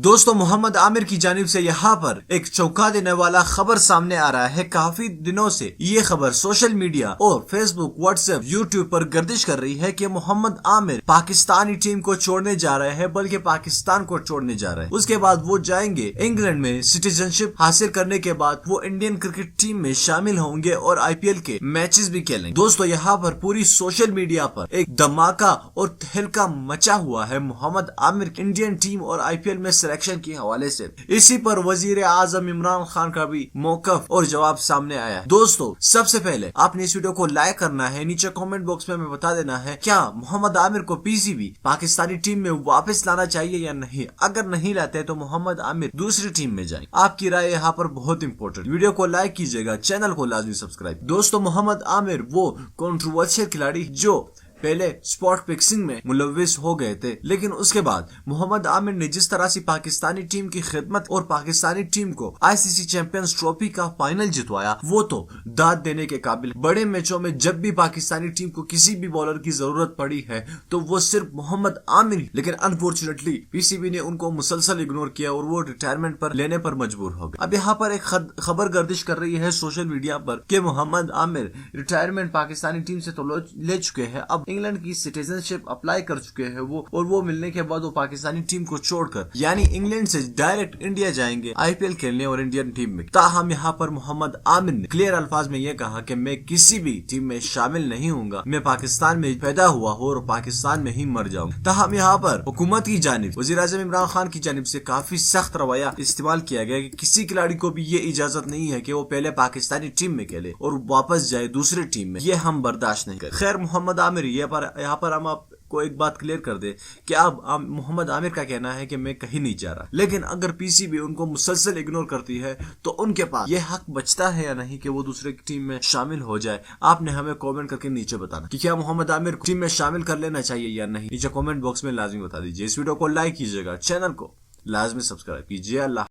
दोस्तों मोहम्मद आमिर की जानिब से यहाँ पर एक चौंका देने वाला खबर सामने आ रहा है। काफी दिनों से ये खबर सोशल मीडिया और फेसबुक, व्हाट्सएप, यूट्यूब पर गर्दिश कर रही है कि मोहम्मद आमिर पाकिस्तानी टीम को छोड़ने जा रहे हैं, बल्कि पाकिस्तान को छोड़ने जा रहे हैं। उसके बाद वो जाएंगे इंग्लैंड में, सिटीजनशिप हासिल करने के बाद वो इंडियन क्रिकेट टीम में शामिल होंगे और IPL के मैचेस भी खेलेंगे। दोस्तों यहाँ पर पूरी सोशल मीडिया पर एक धमाका और तहलका मचा हुआ है मोहम्मद आमिर इंडियन टीम और IPL में सिलेक्शन के हवाले से। इसी पर वजीर आजम इमरान खान का भी मौकफ और जवाब सामने आया है। दोस्तों सबसे पहले आपने इस वीडियो को लाइक करना है, नीचे कमेंट बॉक्स में हमें बता देना है क्या मोहम्मद आमिर को PCB पाकिस्तानी टीम में वापस लाना चाहिए या नहीं। अगर नहीं लाते तो मोहम्मद आमिर दूसरी टीम में जाए। आपकी राय यहाँ पर बहुत इंपॉर्टेंट। वीडियो को लाइक कीजिएगा, चैनल को लाजमी सब्सक्राइब। दोस्तों मोहम्मद आमिर वो कंट्रोवर्शियल खिलाड़ी जो पहले स्पॉट फिक्सिंग में मुलविस हो गए थे, लेकिन उसके बाद मोहम्मद आमिर ने जिस तरह से पाकिस्तानी टीम की खिदमत और पाकिस्तानी टीम को ICC चैंपियंस ट्रॉफी का फाइनल जितवाया, वो तो दाद देने के काबिल। बड़े मैचों में जब भी पाकिस्तानी टीम को किसी भी बॉलर की जरूरत पड़ी है तो वो सिर्फ मोहम्मद आमिर, लेकिन अनफॉर्चुनेटली PCB ने उनको मुसलसल इग्नोर किया और वो रिटायरमेंट पर लेने पर मजबूर हो गए। अब यहाँ पर एक खबर गर्दिश कर रही है सोशल मीडिया पर कि मोहम्मद आमिर रिटायरमेंट पाकिस्तानी टीम से तो ले चुके हैं, अब इंग्लैंड की सिटीजनशिप अप्लाई कर चुके हैं वो, और वो मिलने के बाद वो पाकिस्तानी टीम को छोड़कर यानी इंग्लैंड से डायरेक्ट इंडिया जाएंगे IPL खेलने और इंडियन टीम में। ताहम यहाँ पर मोहम्मद आमिर ने क्लियर अल्फाज में यह कहा कि मैं किसी भी टीम में शामिल नहीं हूँगा, मैं पाकिस्तान में पैदा हुआ हूँ और पाकिस्तान में ही मर जाऊंगा। ताहम यहाँ पर हुकूमत की जानिब, वज़ीर आज़म इमरान खान की जानिब से काफी सख्त रवैया इस्तेमाल किया गया कि किसी खिलाड़ी को भी ये इजाजत नहीं है कि वो पहले पाकिस्तानी टीम में खेले और वापस जाए दूसरी टीम में, ये हम बर्दाश्त नहीं करें। खैर मोहम्मद आमिर यहाँ पर हम आपको एक बात क्लियर कर दे कि अब मोहम्मद आमिर का कहना है कि मैं कहीं नहीं जा रहा, लेकिन अगर PCB उनको मुसलसल इग्नोर करती है तो उनके पास ये हक बचता है या नहीं कि वो दूसरे टीम में शामिल हो जाए। आपने हमें कमेंट करके नीचे बताना कि क्या मोहम्मद आमिर टीम में शामिल कर लेना चाहिए या नहीं। नीचे कमेंट बॉक्स में लाजमी बता दीजिए। इस वीडियो को लाइक कीजिएगा, चैनल को लाजमी सब्सक्राइब कीजिए। अल्लाह।